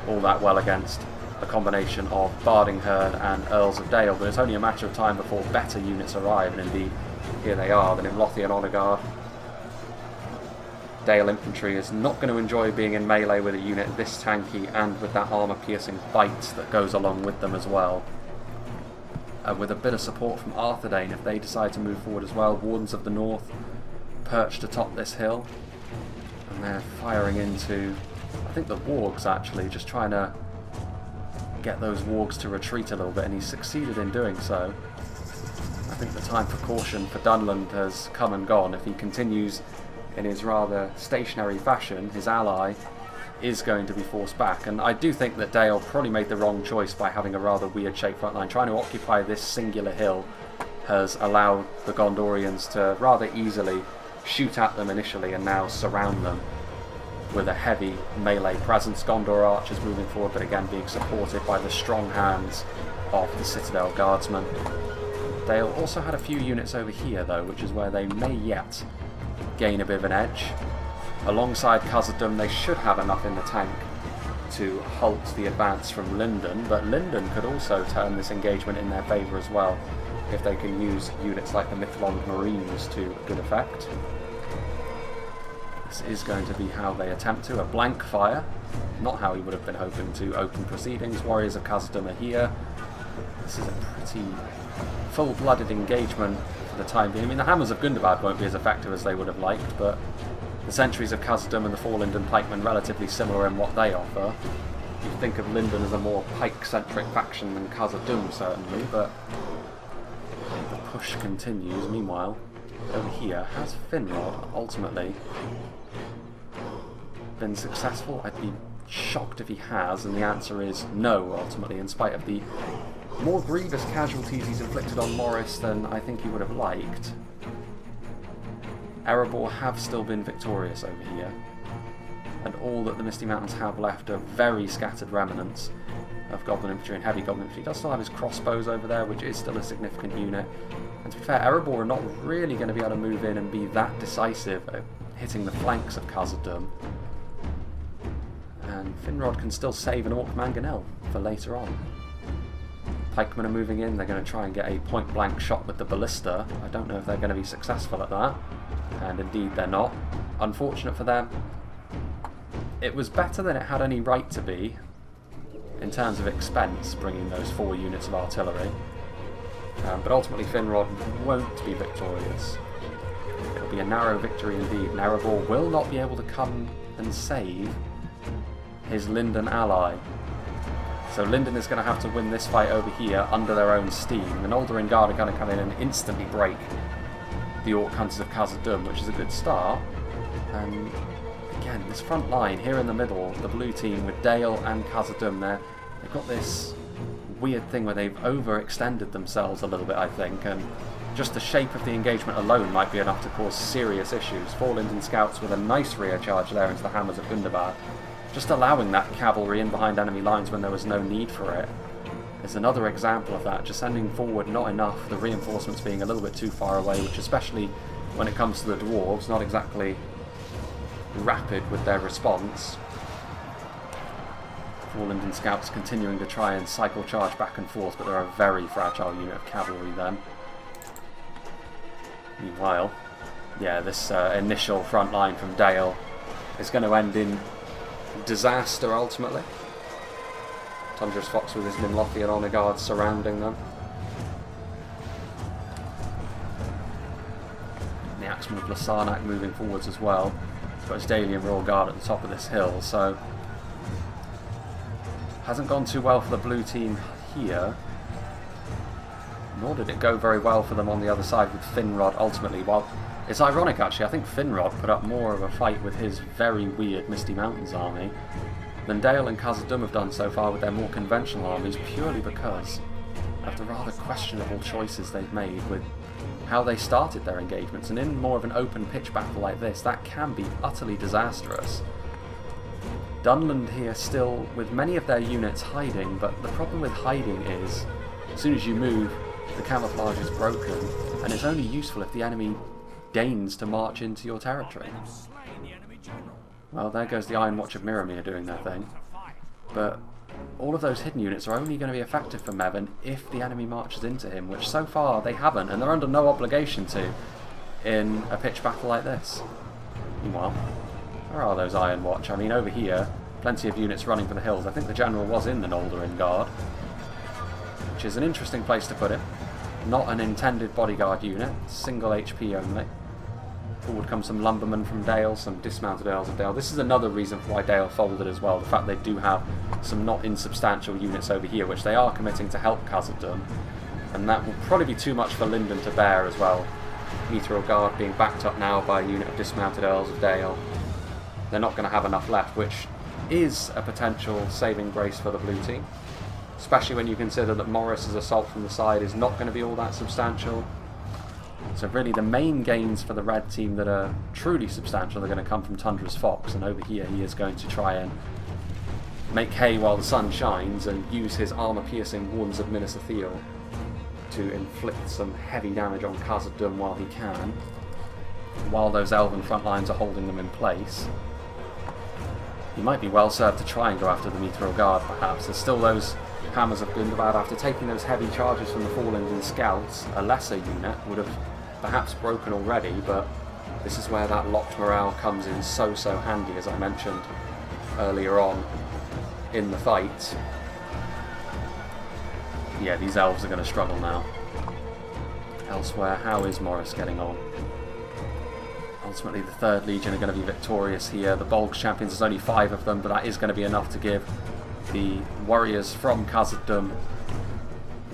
all that well against a combination of Barding Herd and Earls of Dale, but it's only a matter of time before better units arrive, and indeed, here they are. The Nimlothian Honour Guard. Dale Infantry is not going to enjoy being in melee with a unit this tanky, and with that armour-piercing bite that goes along with them as well. With a bit of support from Arthedain if they decide to move forward as well. Wardens of the North perched atop this hill, and they're firing into, I think, the wargs actually, just trying to get those wargs to retreat a little bit, and he's succeeded in doing so. I think the time for caution for Dunland has come and gone. If he continues in his rather stationary fashion, his ally is going to be forced back, and I do think that Dale probably made the wrong choice by having a rather weird shaped front line. Trying to occupy this singular hill has allowed the Gondorians to rather easily shoot at them initially and now surround them with a heavy melee presence. Gondor archers moving forward, but again being supported by the strong hands of the Citadel Guardsmen. Dale also had a few units over here though, which is where they may yet gain a bit of an edge. Alongside Khazadum, they should have enough in the tank to halt the advance from Lindon, but Lindon could also turn this engagement in their favour as well, if they can use units like the Mithlond Marines to good effect. This is going to be how they attempt to, a blank fire, not how he would have been hoping to open proceedings. Warriors of Kazadum are here. This is a pretty full-blooded engagement for the time being. I mean, the Hammers of Gundabad won't be as effective as they would have liked, but the Sentries of Kazadum and the Four Lindon Pikemen relatively similar in what they offer. You think of Lindon as a more pike-centric faction than Kazadum, certainly, but the push continues. Meanwhile, over here, has Finrod ultimately been successful? I'd be shocked if he has, and the answer is no, ultimately, in spite of the more grievous casualties he's inflicted on Morris than I think he would have liked. Erebor have still been victorious over here, and all that the Misty Mountains have left are very scattered remnants of Goblin Infantry and Heavy Goblin Infantry. He does still have his crossbows over there, which is still a significant unit. And to be fair, Erebor are not really going to be able to move in and be that decisive at hitting the flanks of Khazadum. And Finrod can still save an Orc Mangonel for later on. Pikemen are moving in, they're going to try and get a point-blank shot with the ballista. I don't know if they're going to be successful at that, and indeed they're not. Unfortunate for them. It was better than it had any right to be, in terms of expense, bringing those 4 units of artillery. But ultimately Finrod won't be victorious. It'll be a narrow victory indeed, and Erebor will not be able to come and save his Lindon ally. So Lindon is going to have to win this fight over here under their own steam. The Noldorin Guard are going to come in and instantly break the Orc Hunters of Khazadum, which is a good start. And again, this front line here in the middle, the blue team with Dale and Khazadum there, they've got this weird thing where they've overextended themselves a little bit, I think, and just the shape of the engagement alone might be enough to cause serious issues. 4 Lindon scouts with a nice rear charge there into the Hammers of Gundabad, just allowing that cavalry in behind enemy lines when there was no need for it is another example of that, just sending forward not enough, the reinforcements being a little bit too far away, which especially when it comes to the dwarves, not exactly rapid with their response. 4 Lindon scouts continuing to try and cycle charge back and forth, but they're a very fragile unit of cavalry then. Meanwhile, yeah, this initial front line from Dale is going to end in disaster ultimately. Tundra's Fox with his Nimlothian Honour Guard surrounding them. And the Axeman of Lasarnak moving forwards as well. Got his Dalian Royal Guard at the top of this hill, so hasn't gone too well for the blue team here. Nor did it go very well for them on the other side with Finrod ultimately. Well, it's ironic actually, I think Finrod put up more of a fight with his very weird Misty Mountains army than Dale and Khazadum have done so far with their more conventional armies, purely because of the rather questionable choices they've made with how they started their engagements. And in more of an open pitch battle like this, that can be utterly disastrous. Dunland here still with many of their units hiding, but the problem with hiding is as soon as you move, the camouflage is broken, and it's only useful if the enemy deigns to march into your territory. Well, there goes the Iron Watch of Mirrormere doing their thing. But all of those hidden units are only going to be effective for Mevin if the enemy marches into him, which so far they haven't, and they're under no obligation to in a pitch battle like this. Meanwhile, where are those Iron Watch? I mean, over here, plenty of units running for the hills. I think the General was in the Noldorin Guard, which is an interesting place to put him. Not an intended bodyguard unit, single HP only. Forward comes some lumbermen from Dale, some dismounted Earls of Dale. This is another reason for why Dale folded as well, the fact they do have some not insubstantial units over here, which they are committing to help Khazadum, and that will probably be too much for Lindon to bear as well. Meteor Guard being backed up now by a unit of dismounted Earls of Dale. They're not going to have enough left, which is a potential saving grace for the blue team, especially when you consider that Morris's assault from the side is not going to be all that substantial. So really the main gains for the red team that are truly substantial are going to come from Tundra's Fox, and over here he is going to try and make hay while the sun shines and use his armour-piercing Wounds of Minas Ithil to inflict some heavy damage on Khazadum while he can, while those elven front lines are holding them in place. He might be well served to try and go after the Meteor Guard perhaps. There's still those Hammers of Gundabad. After taking those heavy charges from the 4 Lindon scouts, a lesser unit would have perhaps broken already, but this is where that locked morale comes in so handy, as I mentioned earlier on in the fight. Yeah, these elves are going to struggle now. Elsewhere, how is Morris getting on? Ultimately, the 3rd Legion are going to be victorious here. The Bolgs champions, there's only 5 of them, but that is going to be enough to give the warriors from Khazadum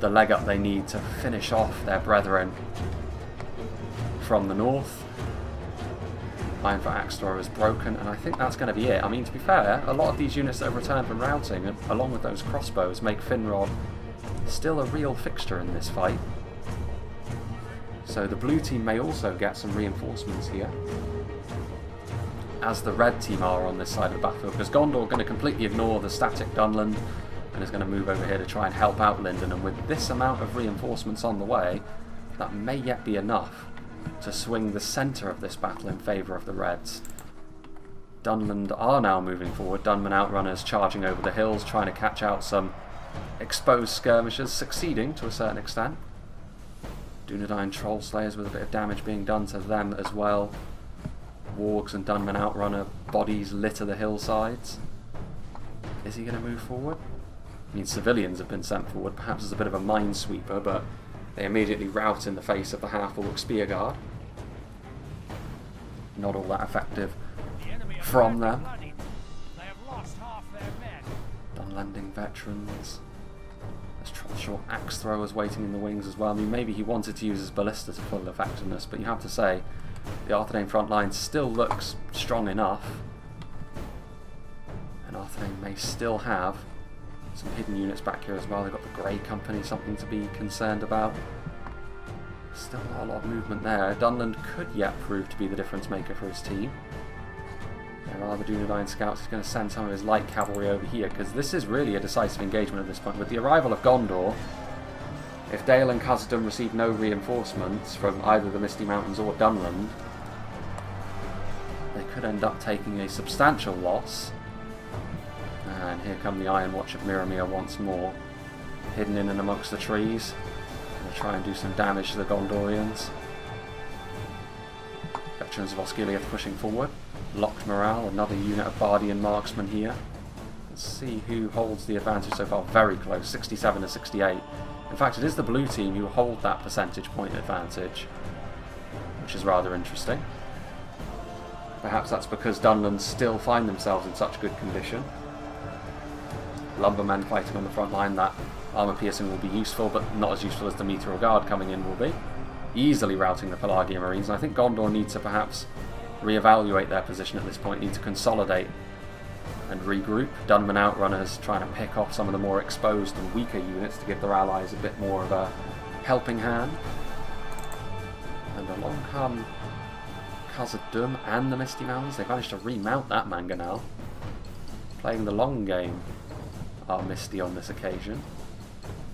the leg up they need to finish off their brethren from the north. Ironfoot Axe Thrower is broken, and I think that's going to be it. I mean, to be fair, a lot of these units that have returned from routing, along with those crossbows, make Finrod still a real fixture in this fight. So the blue team may also get some reinforcements here, as the red team are on this side of the battlefield, because Gondor are going to completely ignore the static Dunland and is going to move over here to try and help out Lindon, and with this amount of reinforcements on the way, that may yet be enough to swing the centre of this battle in favour of the Reds. Dunland are now moving forward, Dunman outrunners charging over the hills, trying to catch out some exposed skirmishers, succeeding to a certain extent. Dunedain Troll Slayers with a bit of damage being done to them as well. Wargs and Dunman outrunner bodies litter the hillsides. Is he going to move forward? I mean, civilians have been sent forward, perhaps as a bit of a minesweeper, but they immediately rout in the face of the half-orc spear guard. Not all that effective from them. Dunlanding veterans. There's short axe throwers waiting in the wings as well. I mean, maybe he wanted to use his ballista to full effectiveness, but you have to say the Arthedain front line still looks strong enough, and Arthedain may still have some hidden units back here as well. They've got the Grey Company, something to be concerned about. Still not a lot of movement there. Dunland could yet prove to be the difference maker for his team. There are the Dunedain scouts. He's going to send some of his light cavalry over here, because this is really a decisive engagement at this point. With the arrival of Gondor, if Dale and Kazadum receive no reinforcements from either the Misty Mountains or Dunland, they could end up taking a substantial loss. And here come the Iron Watch of Miramir once more, hidden in and amongst the trees. They'll try and do some damage to the Gondorians. Veterans of Osgiliath pushing forward. Locked morale, another unit of Bardian marksmen here. Let's see who holds the advantage so far. Very close, 67 to 68. In fact, it is the blue team who hold that percentage point advantage, which is rather interesting. Perhaps that's because Dunland still find themselves in such good condition. Lumbermen fighting on the front line, that armour piercing will be useful, but not as useful as the Meteor Guard coming in will be. Easily routing the Pelagia Marines, and I think Gondor need to perhaps reevaluate their position at this point, need to consolidate and regroup. Dunman outrunners trying to pick off some of the more exposed and weaker units to give their allies a bit more of a helping hand. And along come Khazadum and the Misty Mountains. They managed to remount that mangonel. Playing the long game are Misty on this occasion.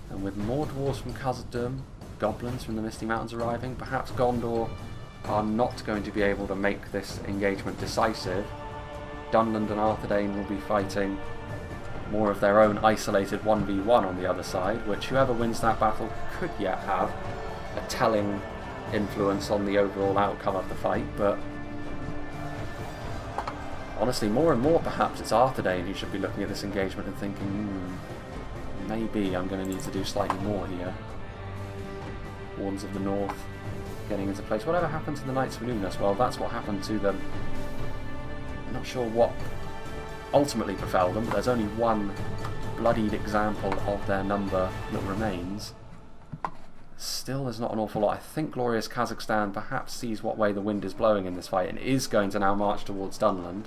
And with more dwarves from Khazadum, goblins from the Misty Mountains arriving, perhaps Gondor are not going to be able to make this engagement decisive. Dunland and Arthedain will be fighting more of their own isolated 1v1 on the other side, which whoever wins that battle could yet have a telling influence on the overall outcome of the fight, but honestly, more and more perhaps it's Arthedain who should be looking at this engagement and thinking, maybe I'm going to need to do slightly more here. Horns of the North getting into place. Whatever happened to the Knights of Luminous? Well, that's what happened to them. I'm not sure what ultimately befell them, but there's only one bloodied example of their number that remains. Still, there's not an awful lot. I think Glorious Kazakhstan perhaps sees what way the wind is blowing in this fight and is going to now march towards Dunland.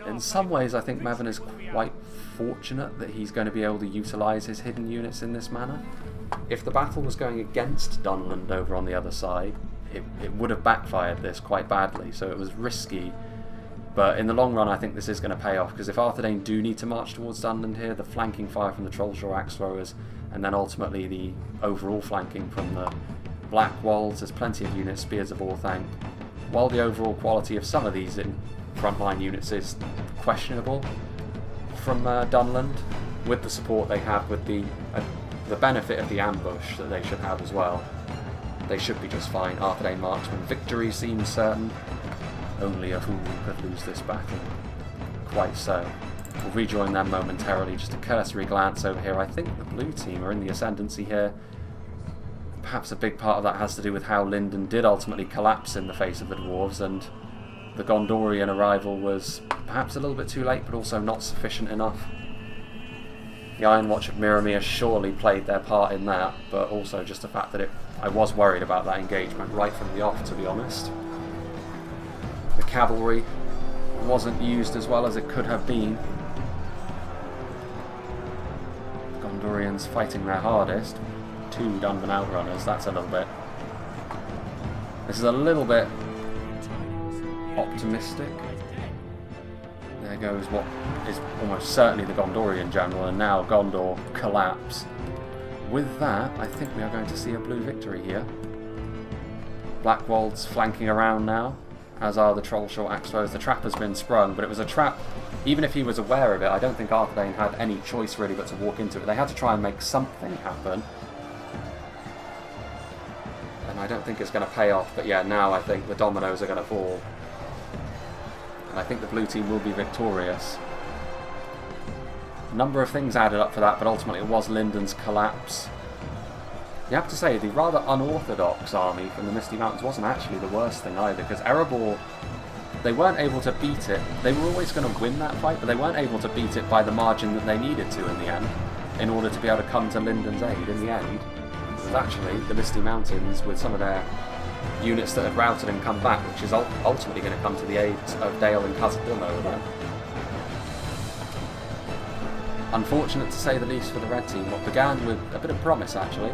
In some ways, I think Mevin is quite fortunate that he's going to be able to utilise his hidden units in this manner. If the battle was going against Dunland over on the other side, it would have backfired this quite badly, so it was risky. But in the long run, I think this is going to pay off, because if Arthedain do need to march towards Dunland here, the flanking fire from the Trollshaw Axe Throwers, and then ultimately the overall flanking from the Black Walls, there's plenty of units, Spears of Orthanc. While the overall quality of some of these in frontline units is questionable from Dunland, with the support they have, with the benefit of the ambush that they should have as well, they should be just fine. Arthedain marksman victory seems certain. Only a fool could lose this battle. Quite so. We'll rejoin them momentarily. Just a cursory glance over here. I think the blue team are in the ascendancy here. Perhaps a big part of that has to do with how Lindon did ultimately collapse in the face of the dwarves, and the Gondorian arrival was perhaps a little bit too late, but also not sufficient enough. The Iron Watch of Miramir surely played their part in that, but also just the fact that I was worried about that engagement right from the off, to be honest. The cavalry wasn't used as well as it could have been. Gondorians fighting their hardest. 2 Dunland outrunners, that's a little bit... This is a little bit optimistic. There goes what is almost certainly the Gondorian general, and now Gondor collapse. With that, I think we are going to see a blue victory here. Blackwald's flanking around now, as are the Trollshore axe throwers. The trap has been sprung, but it was a trap. Even if he was aware of it, I don't think Arthedain had any choice really but to walk into it. They had to try and make something happen. And I don't think it's going to pay off, but yeah, now I think the dominoes are going to fall. And I think the blue team will be victorious. A number of things added up for that, but ultimately it was Lindon's collapse. You have to say, the rather unorthodox army from the Misty Mountains wasn't actually the worst thing either, because Erebor, they weren't able to beat it. They were always going to win that fight, but they weren't able to beat it by the margin that they needed to in the end, in order to be able to come to Lindon's aid in the end. It was actually the Misty Mountains with some of their units that had routed and come back, which is ultimately going to come to the aid of Dalian Kazadum over there. Unfortunate to say the least for the red team. What began with a bit of promise actually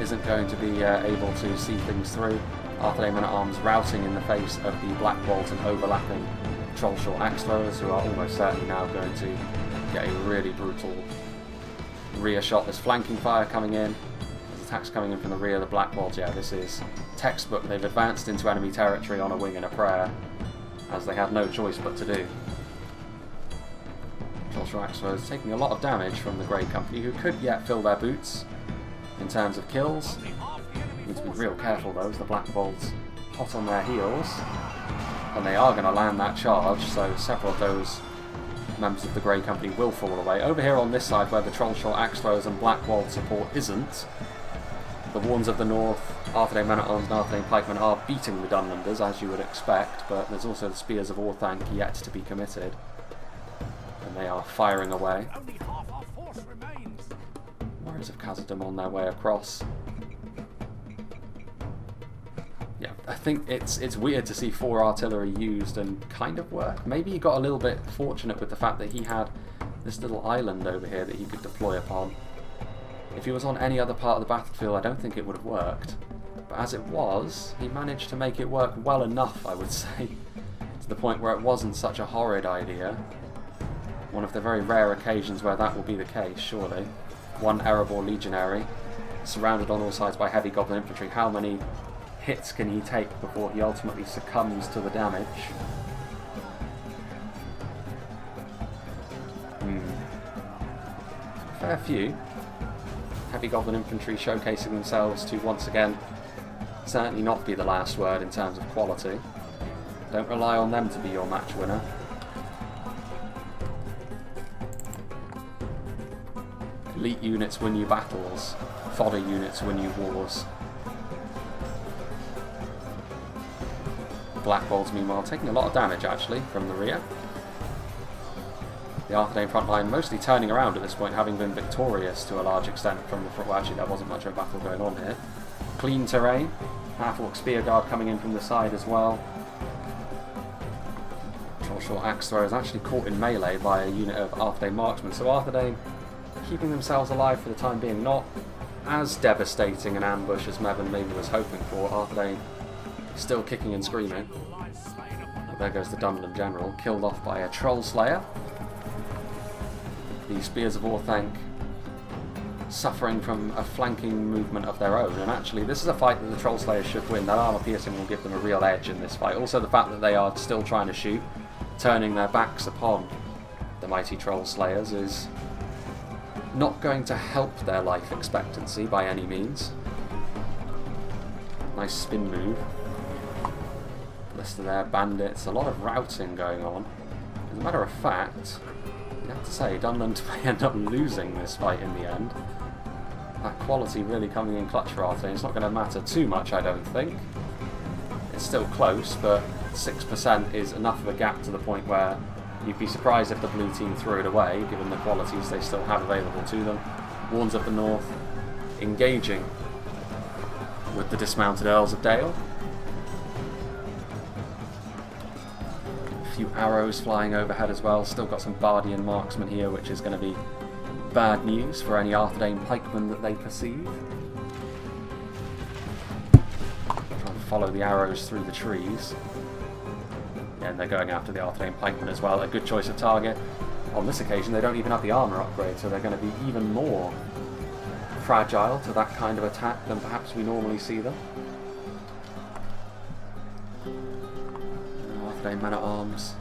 isn't going to be able to see things through. Arthedain men-at-arms routing in the face of the Blackwalds and overlapping Trollshore axe throwers, who are almost certainly now going to get a really brutal rear shot. There's flanking fire coming in. There's attacks coming in from the rear of the Blackwalds. Yeah, this is textbook. They've advanced into enemy territory on a wing and a prayer, as they had no choice but to do. Trollshore axe throwers taking a lot of damage from the Grey Company, who could yet fill their boots in terms of kills. Need to be real careful though, as the Blackwalds hot on their heels, and they are going to land that charge, so several of those members of the Grey Company will fall away. Over here on this side, where the Trollshore axe throwers and Blackwald support isn't, the Warns of the North, Arthedain men-at-arms and Arthedain pikemen are beating the Dunlanders, as you would expect, but there's also the Spears of Orthanc yet to be committed, and they are firing away. Warriors of Kazadum on their way across. Yeah, I think it's weird to see 4 artillery used and kind of work. Maybe he got a little bit fortunate with the fact that he had this little island over here that he could deploy upon. If he was on any other part of the battlefield, I don't think it would have worked. But as it was, he managed to make it work well enough, I would say, to the point where it wasn't such a horrid idea. One of the very rare occasions where that will be the case, surely. 1 Erebor legionary, surrounded on all sides by heavy goblin infantry. How many hits can he take before he ultimately succumbs to the damage? Fair few. Heavy goblin infantry showcasing themselves to once again certainly not be the last word in terms of quality. Don't rely on them to be your match winner. Elite units win you battles, fodder units win you wars. Blackwalds, meanwhile, taking a lot of damage actually from the rear. The Arthedain front line mostly turning around at this point, having been victorious to a large extent from the front. Well, actually, there wasn't much of a battle going on here. Clean terrain. Half-orc spear guard coming in from the side as well. Trollshore axe throwers actually caught in melee by a unit of Arthedain marksmen. So Arthedain keeping themselves alive for the time being. Not as devastating an ambush as Mevin maybe was hoping for. Arthedain still kicking and screaming. Oh, there goes the Dunland general, killed off by a troll slayer. The Spears of Orthanc suffering from a flanking movement of their own, and actually this is a fight that the troll slayers should win. That armor piercing will give them a real edge in this fight. Also the fact that they are still trying to shoot, turning their backs upon the mighty troll slayers, is not going to help their life expectancy by any means. Nice spin move. List of their bandits, a lot of routing going on. As a matter of fact, you have to say, Dunland may end up losing this fight in the end. That quality really coming in clutch for Arthedain. It's not going to matter too much, I don't think. It's still close, but 6% is enough of a gap to the point where you'd be surprised if the blue team threw it away, given the qualities they still have available to them. Warns of the North engaging with the dismounted Earls of Dale. A few arrows flying overhead as well. Still got some Bardian marksmen here, which is going to be bad news for any Arthedain pikemen that they perceive. Try and follow the arrows through the trees. Yeah, and they're going after the Arthedain pikemen as well. A good choice of target. On this occasion, they don't even have the armour upgrade, so they're going to be even more fragile to that kind of attack than perhaps we normally see them. Arthedain men-at-arms.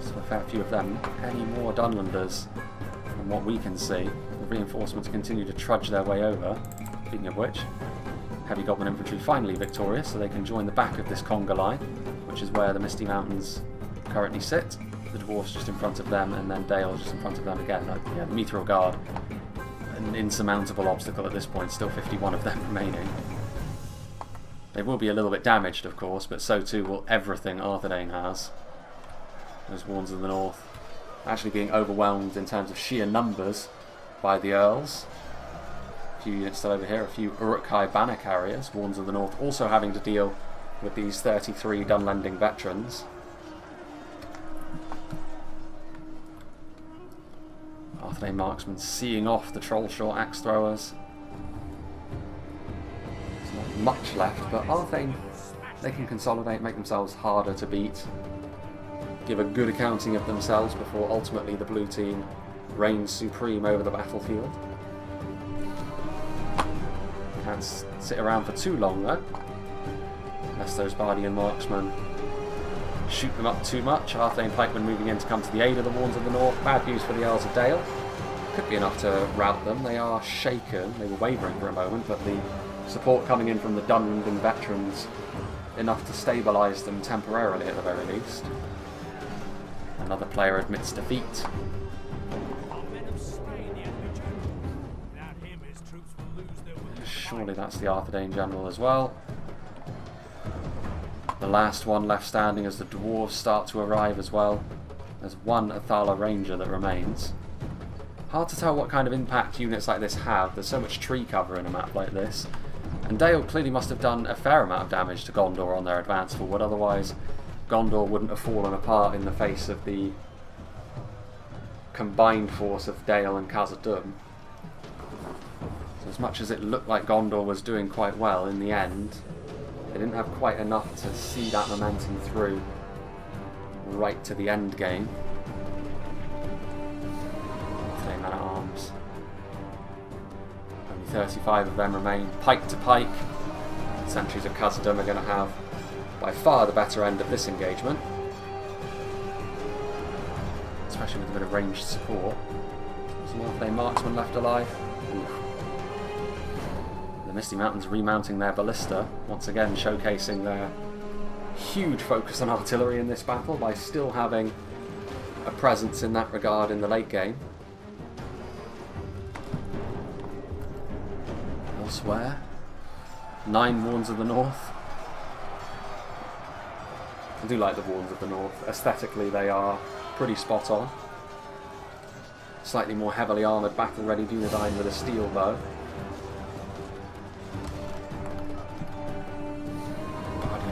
So a fair few of them. Any more Dunlanders from what we can see. The reinforcements continue to trudge their way over. Speaking of which, Heavy Goblin Infantry finally victorious, so they can join the back of this conga line, which is where the Misty Mountains currently sit. The Dwarves just in front of them, and then Dale just in front of them again. Yeah, the Meteor Guard, an insurmountable obstacle at this point, still 51 of them remaining. They will be a little bit damaged, of course, but so too will everything Arthedain has. Those Warns of the North actually being overwhelmed in terms of sheer numbers by the Earls. A few units still over here, a few Uruk-hai banner carriers. Warns of the North also having to deal with these 33 Dunlanding veterans. Arthedain marksmen seeing off the Trollshaw axe throwers. There's not much left, but Arthedain, they can consolidate, make themselves harder to beat, give a good accounting of themselves before ultimately the blue team reigns supreme over the battlefield. Can't sit around for too long though, unless those Bardian marksmen shoot them up too much. Arthedain pikemen moving in to come to the aid of the Warns of the North. Bad news for the Earls of Dale. Could be enough to rout them. They are shaken. They were wavering for a moment, but the support coming in from the Dunland veterans enough to stabilise them temporarily at the very least. Another player admits defeat. Surely that's the Arthedain general as well. The last one left standing as the Dwarves start to arrive as well. There's one Athala Ranger that remains. Hard to tell what kind of impact units like this have. There's so much tree cover in a map like this. And Dale clearly must have done a fair amount of damage to Gondor on their advance forward, otherwise Gondor wouldn't have fallen apart in the face of the combined force of Dale and Khazadum. So as much as it looked like Gondor was doing quite well, in the end they didn't have quite enough to see that momentum through right to the end game. Arthedain men-at-arms. Only 35 of them remain. Pike to pike. The sentries of Khazadum are going to have by far the better end of this engagement. Especially with a bit of ranged support. Some Arthedain marksmen left alive. Oof. The Misty Mountains remounting their ballista, once again showcasing their huge focus on artillery in this battle by still having a presence in that regard in the late game. Elsewhere, 9 Warns of the North. I do like the Warns of the North. Aesthetically they are pretty spot on. Slightly more heavily armoured battle-ready Dunedain with a steel bow.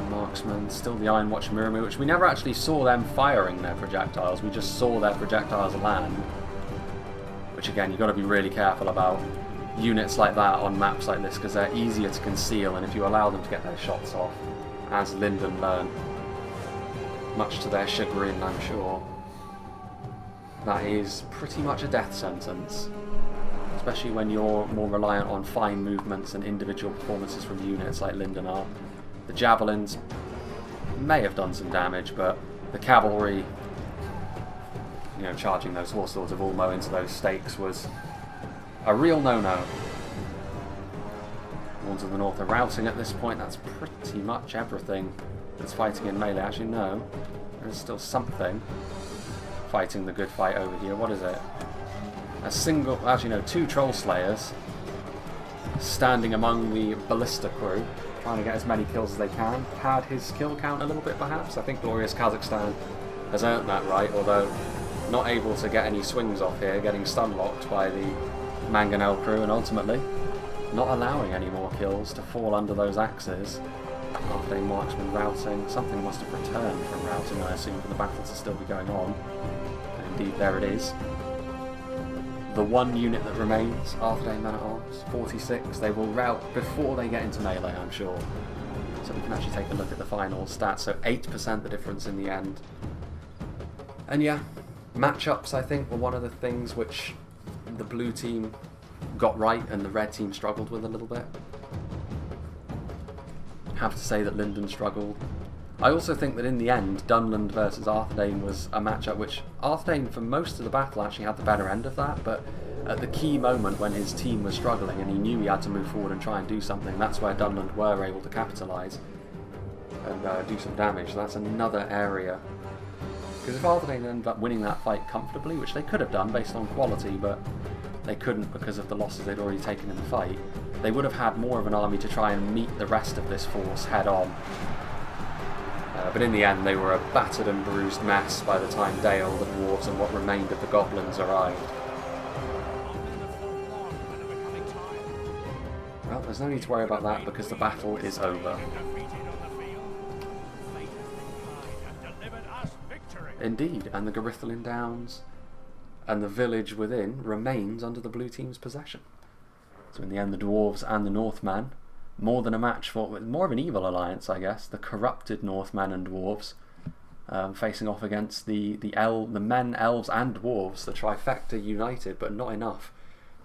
Marksmen, still the Ironwatch Miramu, which we never actually saw them firing their projectiles, we just saw their projectiles land. Which again, you've got to be really careful about units like that on maps like this, because they're easier to conceal, and if you allow them to get their shots off, as Lindon learned, much to their chagrin I'm sure, that is pretty much a death sentence. Especially when you're more reliant on fine movements and individual performances from units like Lindon are. The javelins may have done some damage, but the cavalry, you know, charging those Horse Lords of Ulmo into those stakes was a real no-no. Warns of the North are routing at this point. That's pretty much everything that's fighting in melee. Actually, no. There's still something fighting the good fight over here. What is it? A single... Actually, no. 2 Troll Slayers standing among the ballista crew, trying to get as many kills as they can. Pad his kill count a little bit, perhaps. I think Glorious Kazakhstan has earned that right, although not able to get any swings off here, getting stun-locked by the Mangonel crew, and ultimately not allowing any more kills to fall under those axes. Arthedain marksman routing. Something must have returned from routing, I assume, for the battle to still be going on. And indeed, there it is. the one unit that remains, Arthedain men-at-arms, 46, they will rout before they get into melee, I'm sure. So we can actually take a look at the final stats. So 8% the difference in the end. And yeah, matchups I think were one of the things which the blue team got right and the red team struggled with a little bit. Have to say that Lindon struggled. I also think that in the end, Dunland versus Arthedain was a matchup which Arthedain for most of the battle actually had the better end of that, but at the key moment when his team was struggling and he knew he had to move forward and try and do something, that's where Dunland were able to capitalise and do some damage. So that's another area. Because if Arthedain ended up winning that fight comfortably, which they could have done based on quality, but they couldn't because of the losses they'd already taken in the fight, they would have had more of an army to try and meet the rest of this force head on. But in the end, they were a battered and bruised mess by the time Dale, the dwarves, and what remained of the goblins arrived. Well, there's no need to worry about that because the battle is over. Indeed, and the GIRITHLIN Downs and the village within remains under the blue team's possession. So in the end, the dwarves and the Northmen, more than a match for, more of an evil alliance, I guess, the corrupted Northmen and dwarves, facing off against the men, elves and dwarves, the trifecta united, but not enough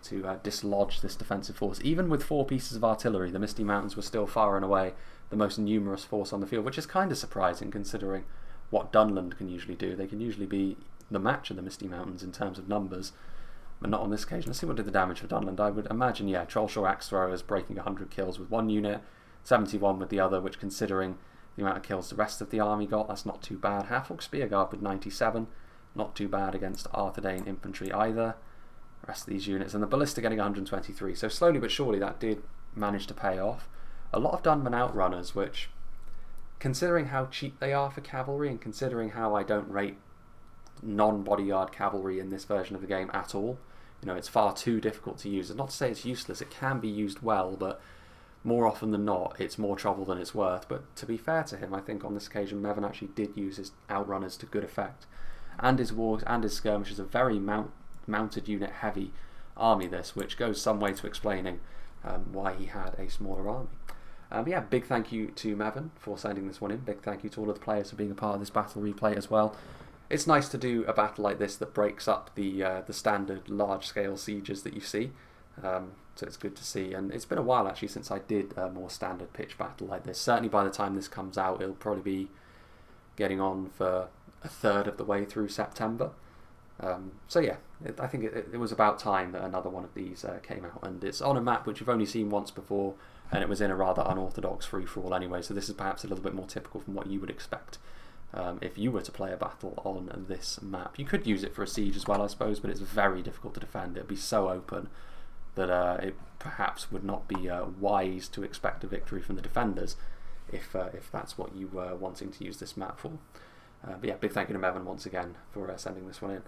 to dislodge this defensive force. Even with 4 pieces of artillery, the Misty Mountains were still far and away the most numerous force on the field, which is kind of surprising considering what Dunland can usually do. They can usually be the match of the Misty Mountains in terms of numbers, but not on this occasion. Let's see what did the damage for Dunland. I would imagine, yeah, Trollshaw Axe Throwers breaking 100 kills with one unit, 71 with the other, which considering the amount of kills the rest of the army got, that's not too bad. Half-Orc Spearguard with 97, not too bad against Arthedain infantry either. The rest of these units, and the Ballista getting 123, so slowly but surely that did manage to pay off. A lot of Dunman Outrunners, which, considering how cheap they are for cavalry, and considering how I don't rate non-bodyguard cavalry in this version of the game at all, you know, it's far too difficult to use. It's not to say it's useless, it can be used well, but more often than not, it's more trouble than it's worth. But to be fair to him, I think on this occasion, Mevin actually did use his Outrunners to good effect. And his wargs and his skirmishers, a very mounted unit heavy army this, which goes some way to explaining why he had a smaller army. Yeah, big thank you to Mevin for sending this one in. Big thank you to all of the players for being a part of this battle replay as well. It's nice to do a battle like this that breaks up the standard large-scale sieges that you see. So it's good to see, and it's been a while actually since I did a more standard pitch battle like this. Certainly by the time this comes out, it'll probably be getting on for a third of the way through September. So yeah, I think it was about time that another one of these came out, and it's on a map which you've only seen once before, and it was in a rather unorthodox free-for-all anyway, so this is perhaps a little bit more typical from what you would expect if you were to play a battle on this map. You could use it for a siege as well, I suppose, but it's very difficult to defend. It would be so open that it perhaps would not be wise to expect a victory from the defenders if that's what you were wanting to use this map for. But yeah, big thank you to Mevin once again for sending this one in.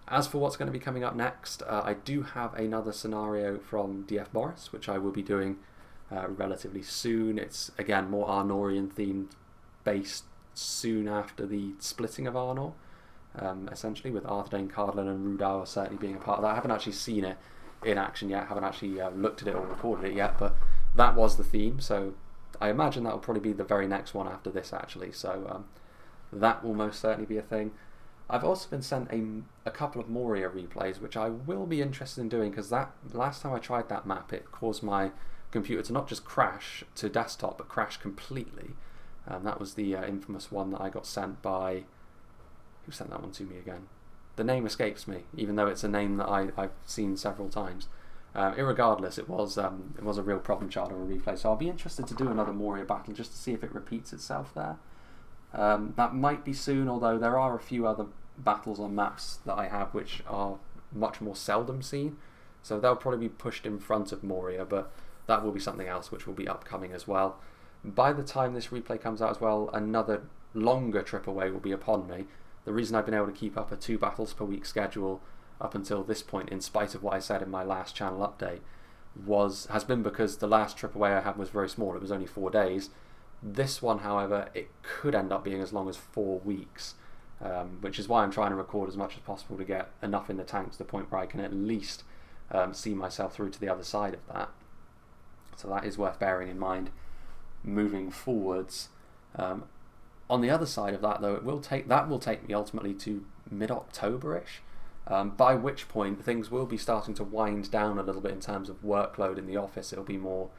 As for what's going to be coming up next, I do have another scenario from DF Boris, which I will be doing relatively soon. It's, again, more Arnorian themed, based soon after the splitting of Arnor, essentially, with Arthedain, Cardlin and Rudauer certainly being a part of that. I haven't actually seen it in action yet, haven't actually looked at it or recorded it yet, but that was the theme, so I imagine that will probably be the very next one after this, actually, so that will most certainly be a thing. I've also been sent a couple of Moria replays, which I will be interested in doing, because that last time I tried that map, it caused my computer to not just crash to desktop, but crash completely. That was the infamous one that I got sent by... Who sent that one to me again? The name escapes me, even though it's a name that I've seen several times. Irregardless, it was a real problem child of a replay, so I'll be interested to do another Moria battle just to see if it repeats itself there. That might be soon, although there are a few other battles on maps that I have which are much more seldom seen, so they'll probably be pushed in front of Moria, but that will be something else which will be upcoming as well. By the time this replay comes out as well, another longer trip away will be upon me. The reason I've been able to keep up a 2 battles per week schedule up until this point, in spite of what I said in my last channel update, has been because the last trip away I had was very small. It was only 4 days. This one, however, it could end up being as long as 4 weeks, which is why I'm trying to record as much as possible to get enough in the tank to the point where I can at least see myself through to the other side of that. So that is worth bearing in mind moving forwards. On the other side of that, though, will take me ultimately to mid-October-ish, by which point things will be starting to wind down a little bit in terms of workload in the office. It'll be more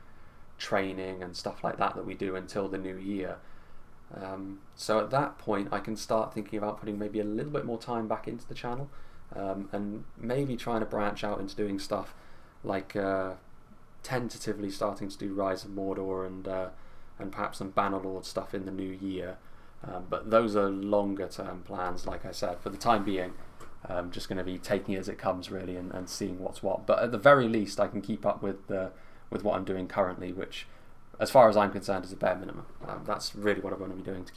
training and stuff like that we do until the new year. So at that point I can start thinking about putting maybe a little bit more time back into the channel, and maybe trying to branch out into doing stuff like tentatively starting to do Rise of Mordor and perhaps some Bannerlord stuff in the new year. But those are longer term plans, like I said. For the time being, I'm just going to be taking it as it comes, really, and seeing what's what. But at the very least, I can keep up with what I'm doing currently, which, as far as I'm concerned, is a bare minimum. That's really what I'm going to be doing to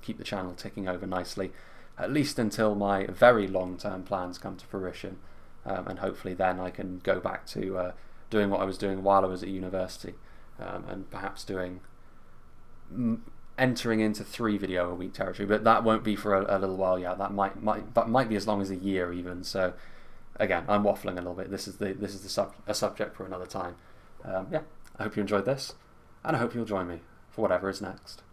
keep the channel ticking over nicely, at least until my very long-term plans come to fruition, and hopefully then I can go back to doing what I was doing while I was at university, and perhaps entering into 3 video a week territory. But that won't be for a little while yet. That might be as long as a year even. So again, I'm waffling a little bit. This is a subject for another time. Yeah, I hope you enjoyed this, and I hope you'll join me for whatever is next.